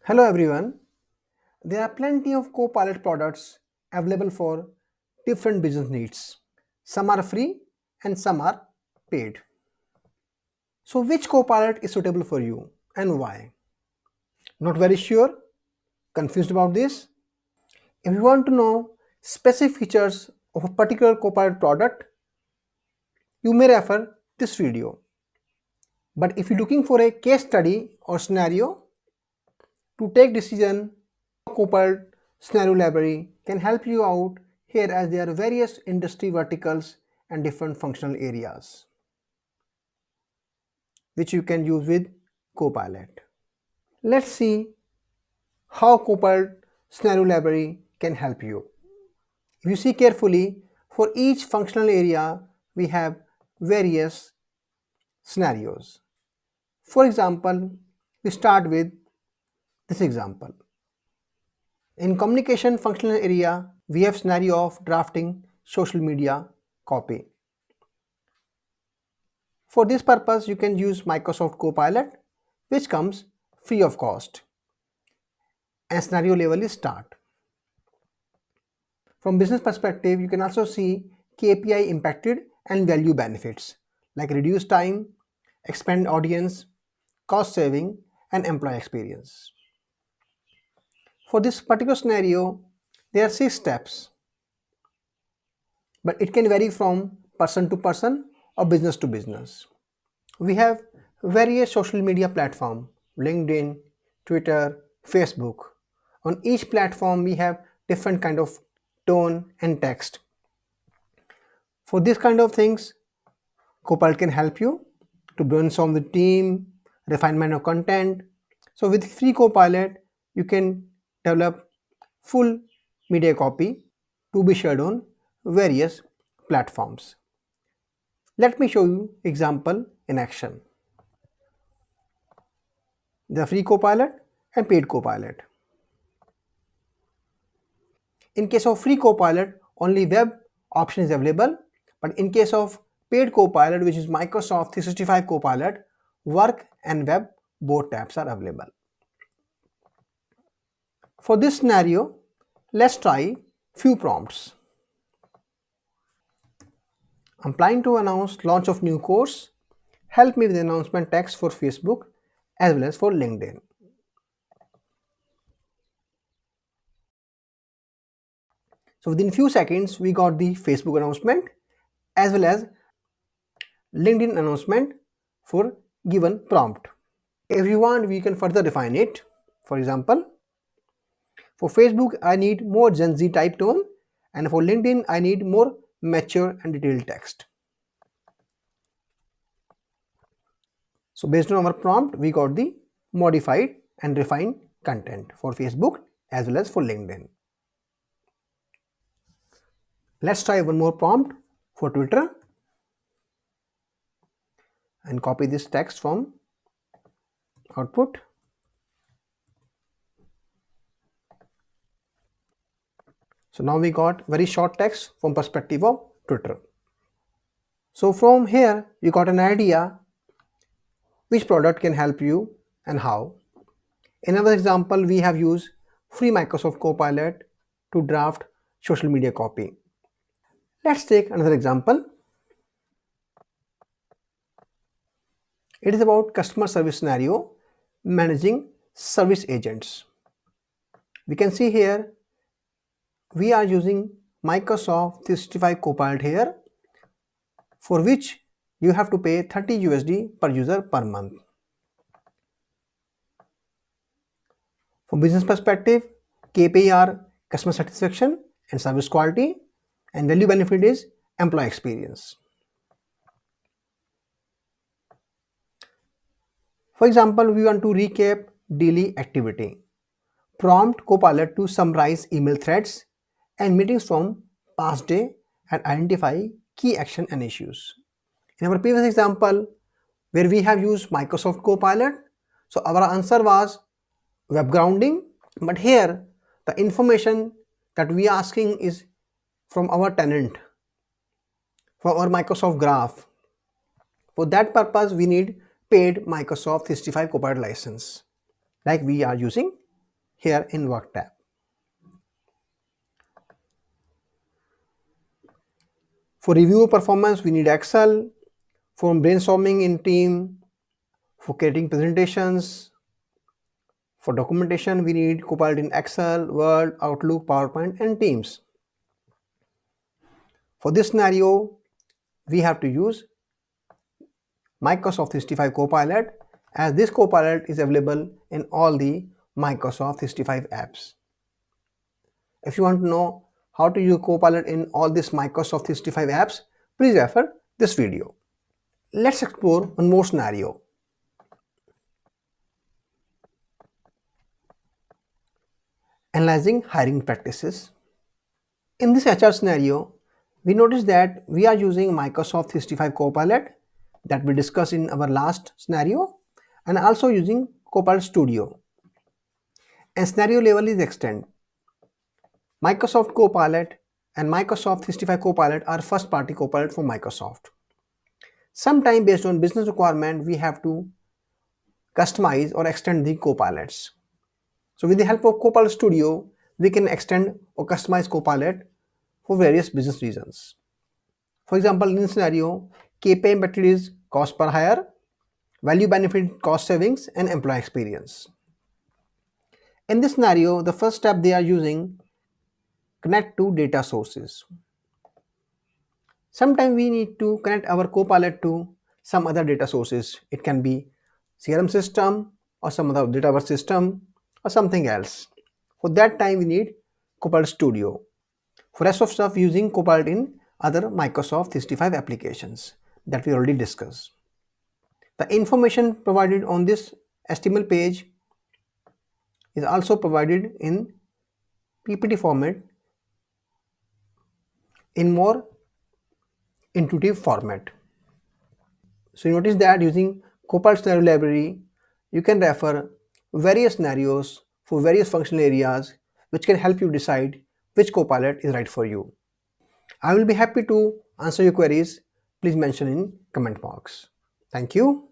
Hello everyone. There are plenty of Copilot products available for different business needs. Some are free and some are paid. So which Copilot is suitable for you and why? Not very sure? Confused about this? If you want to know specific features of a particular Copilot product, you may refer this video. But if you're looking for a case study or scenario to take decision, Copilot Scenario Library can help you out here as there are various industry verticals and different functional areas which you can use with Copilot. Let's see how Copilot Scenario Library can help you. If you see carefully, for each functional area we have various scenarios. For example, we start with this example. In communication functional area, we have scenario of drafting social media copy. For this purpose, you can use Microsoft Copilot, which comes free of cost. And scenario level is start. From business perspective, you can also see KPI impacted and value benefits like reduced time, expand audience, cost saving, and employee experience. For this particular scenario, there are 6 steps, but it can vary from person to person or business to business. We have various social media platforms, LinkedIn, Twitter, Facebook. On each platform, we have different kind of tone and text. For this kind of things, Copilot can help you to brainstorm the team, refinement of content. So with free Copilot, you can develop full media copy to be shared on various platforms. Let me show you example in action. The free Copilot and paid Copilot. In case of free Copilot, only web option is available, but in case of paid Copilot, which is Microsoft 365 Copilot, work and web both tabs are available. For this scenario, let's try few prompts. I'm planning to announce launch of new course. Help me with the announcement text for Facebook as well as for LinkedIn. So within few seconds, we got the Facebook announcement as well as LinkedIn announcement for given prompt. If you want, we can further define it. For example, for Facebook, I need more Gen Z type tone, and for LinkedIn, I need more mature and detailed text. So based on our prompt, we got the modified and refined content for Facebook as well as for LinkedIn. Let's try one more prompt for Twitter and copy this text from output. So now we got very short text from perspective of Twitter. So from here, you got an idea which product can help you and how. In our example, we have used free Microsoft Copilot to draft social media copy. Let's take another example. It is about customer service scenario, managing service agents. We can see here, we are using Microsoft 365 Copilot here, for which you have to pay 30 USD per user per month. From business perspective, KPI are customer satisfaction and service quality, and value benefit is employee experience. For example, we want to recap daily activity. Prompt Copilot to summarize email threads and meetings from past day and identify key action and issues. In our previous example, where we have used Microsoft Copilot, so our answer was web grounding, but here the information that we are asking is from our tenant, from our Microsoft Graph. For that purpose, we need paid Microsoft 365 Copilot license, like we are using here in Work tab. For review performance, we need Excel. For brainstorming in team, for creating presentations, for documentation, we need Copilot in Excel, Word, Outlook, PowerPoint, and Teams. For this scenario, we have to use Microsoft 365 Copilot, as this Copilot is available in all the Microsoft 365 apps. If you want to know how to use Copilot in all these Microsoft 365 apps, please refer this video. Let's explore one more scenario. Analyzing hiring practices. In this HR scenario, we notice that we are using Microsoft 365 Copilot that we discussed in our last scenario, and also using Copilot Studio. And scenario level is extend. Microsoft Copilot and Microsoft 365 Copilot are first-party Copilot for Microsoft. Sometimes based on business requirement, we have to customize or extend the Copilots. So with the help of Copilot Studio, we can extend or customize Copilot for various business reasons. For example, in this scenario, KPI metric is cost per hire, value benefit cost savings, and employee experience. In this scenario, the first step they are using connect to data sources. Sometimes we need to connect our Copilot to some other data sources. It can be CRM system or some other database system or something else. For that time, we need Copilot Studio. For rest of stuff, using Copilot in other Microsoft 365 applications that we already discussed. The information provided on this HTML page is also provided in PPT format in more intuitive format. So you notice that using Copilot Scenario Library, you can refer various scenarios for various functional areas which can help you decide which Copilot is right for you. I will be happy to answer your queries. Please mention in comment box. Thank you.